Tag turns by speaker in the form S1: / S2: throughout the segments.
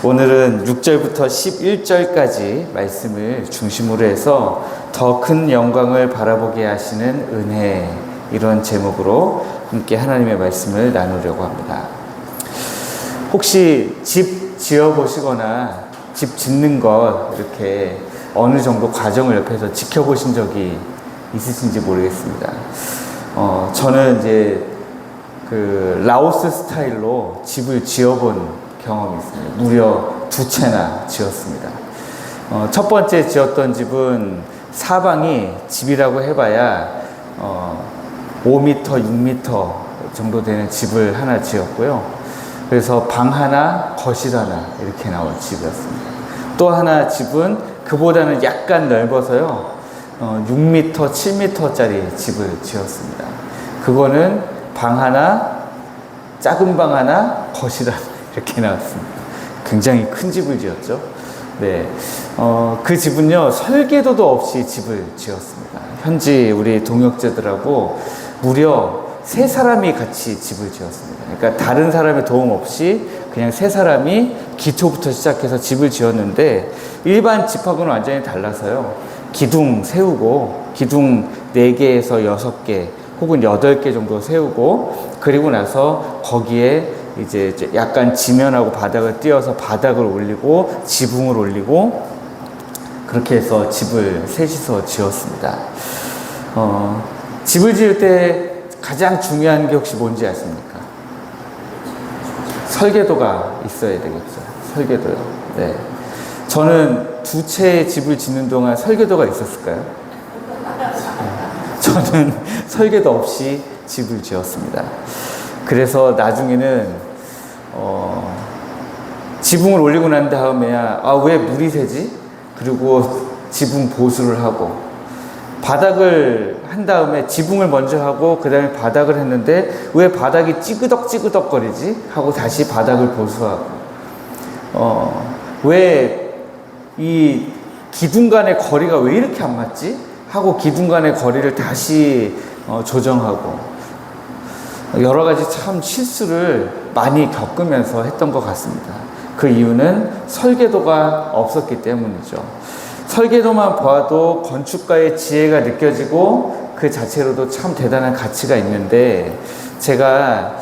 S1: 오늘은 6절부터 11절까지 말씀을 중심으로 해서 더 큰 영광을 바라보게 하시는 은혜, 이런 제목으로 함께 하나님의 말씀을 나누려고 합니다. 혹시 집 지어보시거나 집 짓는 것 이렇게 어느 정도 과정을 옆에서 지켜보신 적이 있으신지 모르겠습니다. 저는 이제 그 라오스 스타일로 집을 지어본 경험이 있습니다. 무려 2채나 지었습니다. 첫 번째 지었던 집은 사방이 집이라고 해봐야 5m, 6m 정도 되는 집을 하나 지었고요. 그래서 방 하나, 거실 하나 이렇게 나온 집이었습니다. 또 하나 집은 그보다는 약간 넓어서요. 6m, 7m짜리 집을 지었습니다. 그거는 방 하나, 작은 방 하나, 거실 하나 이렇게 나왔습니다. 굉장히 큰 집을 지었죠. 네, 그 집은요 설계도도 없이 집을 지었습니다. 현지 우리 동역자들하고 무려 3사람이 같이 집을 지었습니다. 그러니까 다른 사람의 도움 없이 그냥 3사람이 기초부터 시작해서 집을 지었는데, 일반 집하고는 완전히 달라서요. 기둥 세우고 기둥 4개에서 6개 혹은 8개 정도 세우고, 그리고 나서 거기에 이제 약간 지면하고 바닥을 띄어서 바닥을 올리고 지붕을 올리고, 그렇게 해서 집을 셋이서 지었습니다. 집을 지을 때 가장 중요한 게 혹시 뭔지 아십니까? 설계도가 있어야 되겠죠. 설계도요. 네. 저는 2채의 집을 짓는 동안 설계도가 있었을까요? 저는 설계도 없이 집을 지었습니다. 그래서 나중에는 지붕을 올리고 난 다음에야 왜 물이 새지? 그리고 지붕 보수를 하고, 바닥을 한 다음에 지붕을 먼저 하고 그 다음에 바닥을 했는데 왜 바닥이 찌그덕찌그덕거리지? 하고 다시 바닥을 보수하고, 왜 이 기둥 간의 거리가 왜 이렇게 안 맞지? 하고 기둥 간의 거리를 다시 조정하고, 여러 가지 참 실수를 많이 겪으면서 했던 것 같습니다. 그 이유는 설계도가 없었기 때문이죠. 설계도만 봐도 건축가의 지혜가 느껴지고 그 자체로도 참 대단한 가치가 있는데, 제가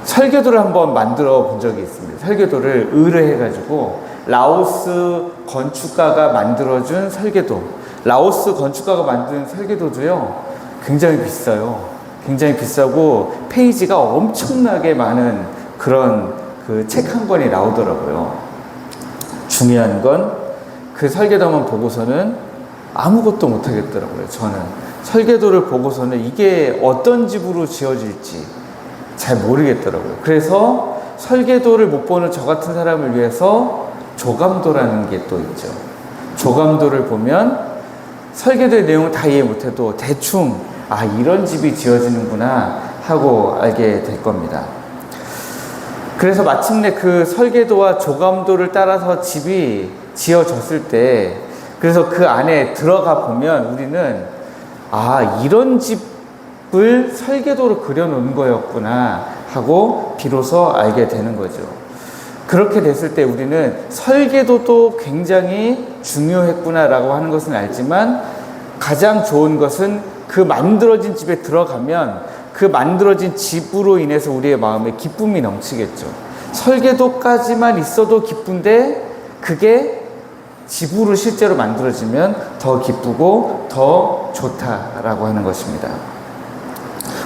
S1: 설계도를 한번 만들어 본 적이 있습니다. 설계도를 의뢰해가지고 라오스 건축가가 만들어준 설계도, 라오스 건축가가 만든 설계도도요 굉장히 비싸요. 굉장히 비싸고 페이지가 엄청나게 많은 그런 그 책 한 권이 나오더라고요. 중요한 건 그 설계도만 보고서는 아무것도 못 하겠더라고요. 저는 설계도를 보고서는 이게 어떤 집으로 지어질지 잘 모르겠더라고요. 그래서 설계도를 못 보는 저 같은 사람을 위해서 조감도라는 게 또 있죠. 조감도를 보면 설계도의 내용을 다 이해 못해도 대충 이런 집이 지어지는구나 하고 알게 될 겁니다. 그래서 마침내 그 설계도와 조감도를 따라서 집이 지어졌을 때, 그래서 그 안에 들어가 보면 우리는 이런 집을 설계도로 그려놓은 거였구나 하고 비로소 알게 되는 거죠. 그렇게 됐을 때 우리는 설계도도 굉장히 중요했구나라고 하는 것은 알지만, 가장 좋은 것은 그 만들어진 집에 들어가면 그 만들어진 집으로 인해서 우리의 마음에 기쁨이 넘치겠죠. 설계도까지만 있어도 기쁜데 그게 집으로 실제로 만들어지면 더 기쁘고 더 좋다라고 하는 것입니다.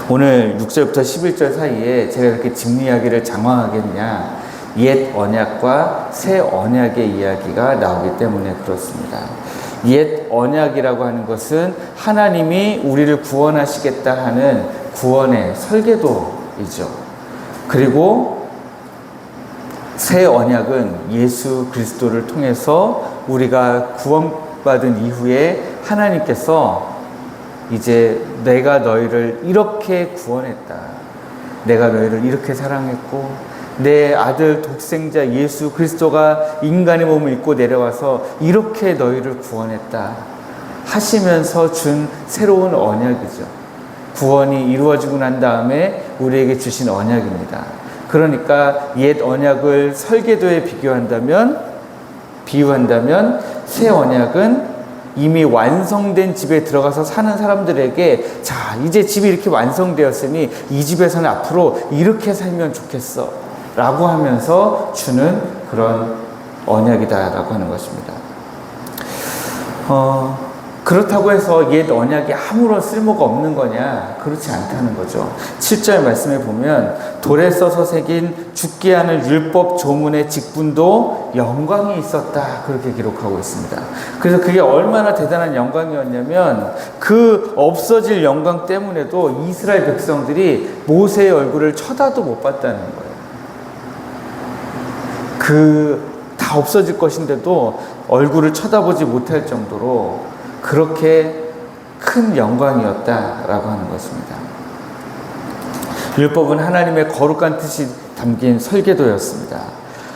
S1: 오늘 6절부터 11절 사이에 제가 그렇게 집 이야기를 장황하게 했냐, 옛 언약과 새 언약의 이야기가 나오기 때문에 그렇습니다. 옛 언약이라고 하는 것은 하나님이 우리를 구원하시겠다 하는 구원의 설계도이죠. 그리고 새 언약은 예수 그리스도를 통해서 우리가 구원받은 이후에 하나님께서 이제 내가 너희를 이렇게 구원했다, 내가 너희를 이렇게 사랑했고, 내 아들 독생자 예수 그리스도가 인간의 몸을 입고 내려와서 이렇게 너희를 구원했다 하시면서 준 새로운 언약이죠. 구원이 이루어지고 난 다음에 우리에게 주신 언약입니다. 그러니까 옛 언약을 설계도에 비유한다면 새 언약은 이미 완성된 집에 들어가서 사는 사람들에게, 자, 이제 집이 이렇게 완성되었으니 이 집에서는 앞으로 이렇게 살면 좋겠어 라고 하면서 주는 그런 언약이다 라고 하는 것입니다. 그렇다고 해서 옛 언약이 아무런 쓸모가 없는 거냐? 그렇지 않다는 거죠. 7절 말씀에 보면 돌에 써서 새긴 죽게 하는 율법 조문의 직분도 영광이 있었다, 그렇게 기록하고 있습니다. 그래서 그게 얼마나 대단한 영광이었냐면 그 없어질 영광 때문에도 이스라엘 백성들이 모세의 얼굴을 쳐다도 못 봤다는 거예요. 다 없어질 것인데도 얼굴을 쳐다보지 못할 정도로 그렇게 큰 영광이었다라고 하는 것입니다. 율법은 하나님의 거룩한 뜻이 담긴 설계도였습니다.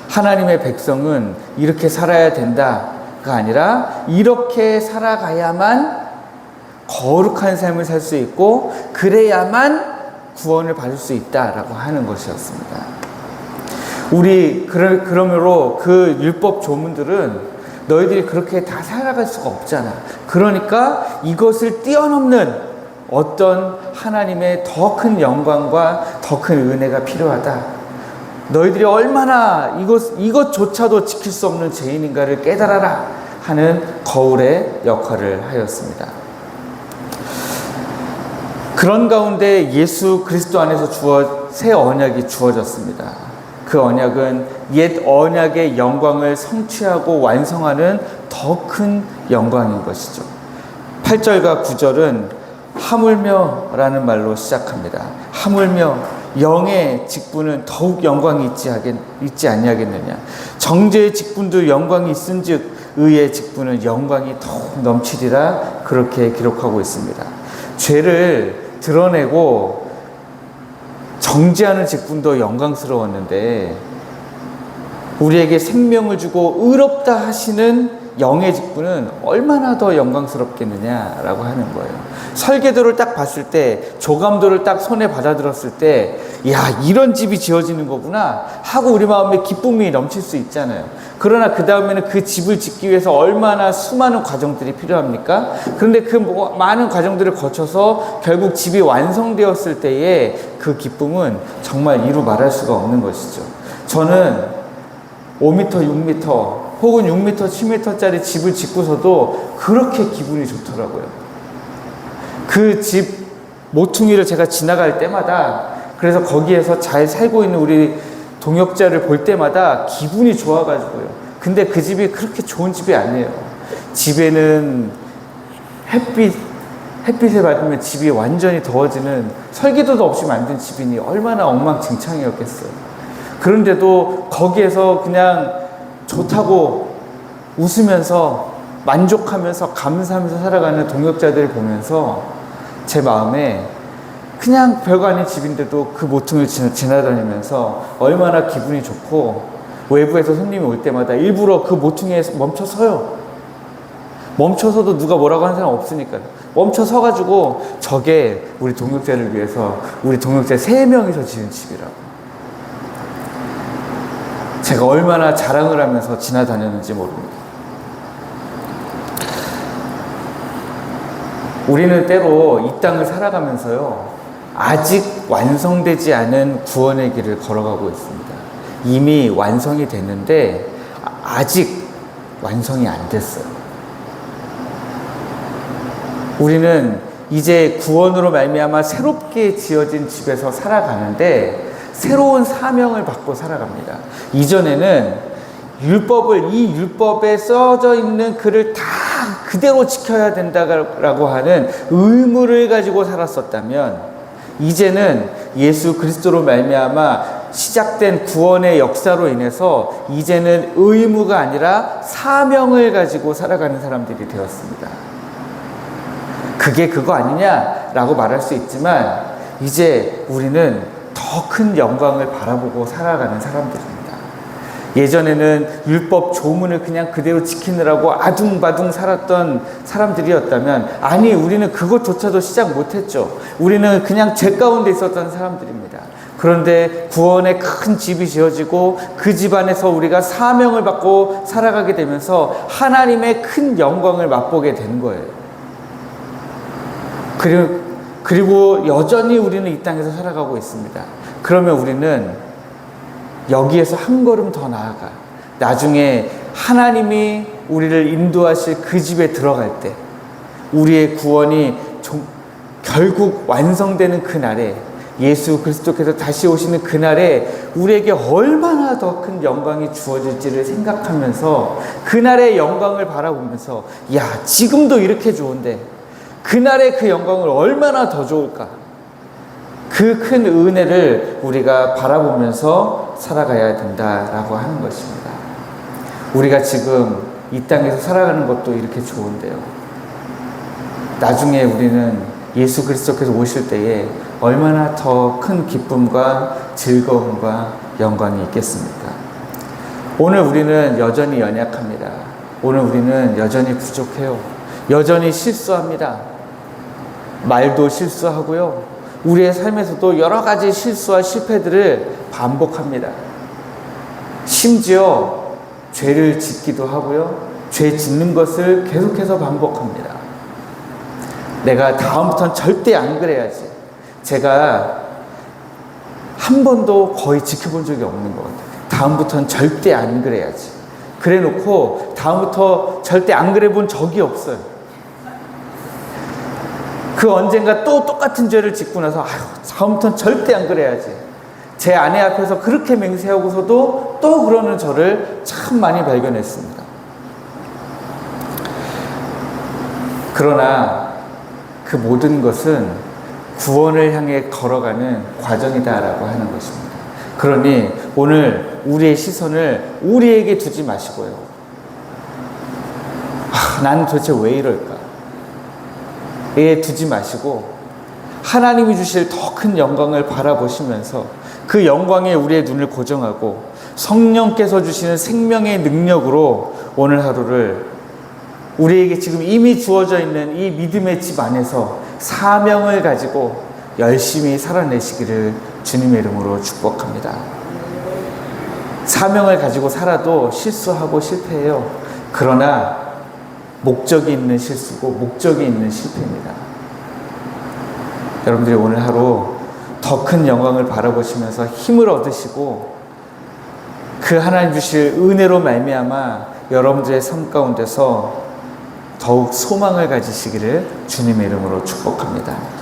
S1: 하나님의 백성은 이렇게 살아야 된다가 아니라 이렇게 살아가야만 거룩한 삶을 살 수 있고 그래야만 구원을 받을 수 있다라고 하는 것이었습니다. 그러므로 그 율법 조문들은 너희들이 그렇게 다 살아갈 수가 없잖아. 그러니까 이것을 뛰어넘는 어떤 하나님의 더 큰 영광과 더 큰 은혜가 필요하다. 너희들이 얼마나 이것조차도 지킬 수 없는 죄인인가를 깨달아라 하는 거울의 역할을 하였습니다. 그런 가운데 예수 그리스도 안에서 새 언약이 주어졌습니다. 그 언약은 옛 언약의 영광을 성취하고 완성하는 더 큰 영광인 것이죠. 8절과 9절은 하물며라는 말로 시작합니다. 하물며 영의 직분은 더욱 영광이 있지 아니하겠느냐. 정죄의 직분도 영광이 있은즉 의의 직분은 영광이 더욱 넘치리라, 그렇게 기록하고 있습니다. 죄를 드러내고 정죄하는 직분도 영광스러웠는데 우리에게 생명을 주고 의롭다 하시는 영의 직분은 얼마나 더 영광스럽겠느냐라고 하는 거예요. 설계도를 딱 봤을 때, 조감도를 딱 손에 받아들었을 때, 야, 이런 집이 지어지는 거구나 하고 우리 마음에 기쁨이 넘칠 수 있잖아요. 그러나 그 다음에는 그 집을 짓기 위해서 얼마나 수많은 과정들이 필요합니까? 그런데 그 많은 과정들을 거쳐서 결국 집이 완성되었을 때의 그 기쁨은 정말 이루 말할 수가 없는 것이죠. 저는 5m, 6m 혹은 6m, 7m짜리 집을 짓고서도 그렇게 기분이 좋더라고요. 그 집 모퉁이를 제가 지나갈 때마다, 그래서 거기에서 잘 살고 있는 우리 동역자를 볼 때마다 기분이 좋아가지고요. 근데 그 집이 그렇게 좋은 집이 아니에요. 집에는 햇빛에 받으면 집이 완전히 더워지는, 설계도도 없이 만든 집이니 얼마나 엉망진창이었겠어요. 그런데도 거기에서 그냥 좋다고 웃으면서 만족하면서 감사하면서 살아가는 동역자들을 보면서 제 마음에 그냥 별거 아닌 집인데도 그 모퉁이를 지나다니면서 얼마나 기분이 좋고, 외부에서 손님이 올 때마다 일부러 그 모퉁이에 멈춰서요. 멈춰서도 누가 뭐라고 하는 사람 없으니까요. 멈춰서가지고 저게 우리 동역자를 위해서 우리 동역자 3명이서 지은 집이라고. 제가 얼마나 자랑을 하면서 지나다녔는지 모릅니다. 우리는 때로 이 땅을 살아가면서요, 아직 완성되지 않은 구원의 길을 걸어가고 있습니다. 이미 완성이 됐는데 아직 완성이 안 됐어요. 우리는 이제 구원으로 말미암아 새롭게 지어진 집에서 살아가는데 새로운 사명을 받고 살아갑니다. 이전에는 이 율법에 써져 있는 글을 다 그대로 지켜야 된다라고 하는 의무를 가지고 살았었다면, 이제는 예수 그리스도로 말미암아 시작된 구원의 역사로 인해서 이제는 의무가 아니라 사명을 가지고 살아가는 사람들이 되었습니다. 그게 그거 아니냐라고 말할 수 있지만, 이제 우리는 더 큰 영광을 바라보고 살아가는 사람들입니다. 예전에는 율법 조문을 그냥 그대로 지키느라고 아둥바둥 살았던 사람들이었다면, 아니, 우리는 그것조차도 시작 못했죠. 우리는 그냥 죄 가운데 있었던 사람들입니다. 그런데 구원의 큰 집이 지어지고 그 집 안에서 우리가 사명을 받고 살아가게 되면서 하나님의 큰 영광을 맛보게 되는 거예요. 그리고 여전히 우리는 이 땅에서 살아가고 있습니다. 그러면 우리는 여기에서 한 걸음 더 나아가 나중에 하나님이 우리를 인도하실 그 집에 들어갈 때 우리의 구원이 결국 완성되는 그날에 예수 그리스도께서 다시 오시는 그날에 우리에게 얼마나 더 큰 영광이 주어질지를 생각하면서 그날의 영광을 바라보면서 야, 지금도 이렇게 좋은데 그날의 그 영광을 얼마나 더 좋을까? 그 큰 은혜를 우리가 바라보면서 살아가야 된다라고 하는 것입니다. 우리가 지금 이 땅에서 살아가는 것도 이렇게 좋은데요. 나중에 우리는 예수 그리스도께서 오실 때에 얼마나 더 큰 기쁨과 즐거움과 영광이 있겠습니까? 오늘 우리는 여전히 연약합니다. 오늘 우리는 여전히 부족해요. 여전히 실수합니다. 말도 실수하고요. 우리의 삶에서도 여러 가지 실수와 실패들을 반복합니다. 심지어 죄를 짓기도 하고요. 죄 짓는 것을 계속해서 반복합니다. 내가 다음부터는 절대 안 그래야지. 제가 한 번도 거의 지켜본 적이 없는 것 같아요. 다음부터는 절대 안 그래야지. 그래 놓고 다음부터 절대 안 그래 본 적이 없어요. 그 언젠가 또 똑같은 죄를 짓고 나서 다음부터는 절대 안 그래야지. 제 아내 앞에서 그렇게 맹세하고서도 또 그러는 저를 참 많이 발견했습니다. 그러나 그 모든 것은 구원을 향해 걸어가는 과정이다라고 하는 것입니다. 그러니 오늘 우리의 시선을 우리에게 두지 마시고요. 나는 도대체 왜 이럴까? 에 두지 마시고 하나님이 주실 더 큰 영광을 바라보시면서 그 영광에 우리의 눈을 고정하고 성령께서 주시는 생명의 능력으로 오늘 하루를 우리에게 지금 이미 주어져 있는 이 믿음의 집 안에서 사명을 가지고 열심히 살아내시기를 주님의 이름으로 축복합니다. 사명을 가지고 살아도 실수하고 실패해요. 그러나 목적이 있는 실수고 목적이 있는 실패입니다. 여러분들이 오늘 하루 더 큰 영광을 바라보시면서 힘을 얻으시고 그 하나님 주실 은혜로 말미암아 여러분들의 삶 가운데서 더욱 소망을 가지시기를 주님의 이름으로 축복합니다.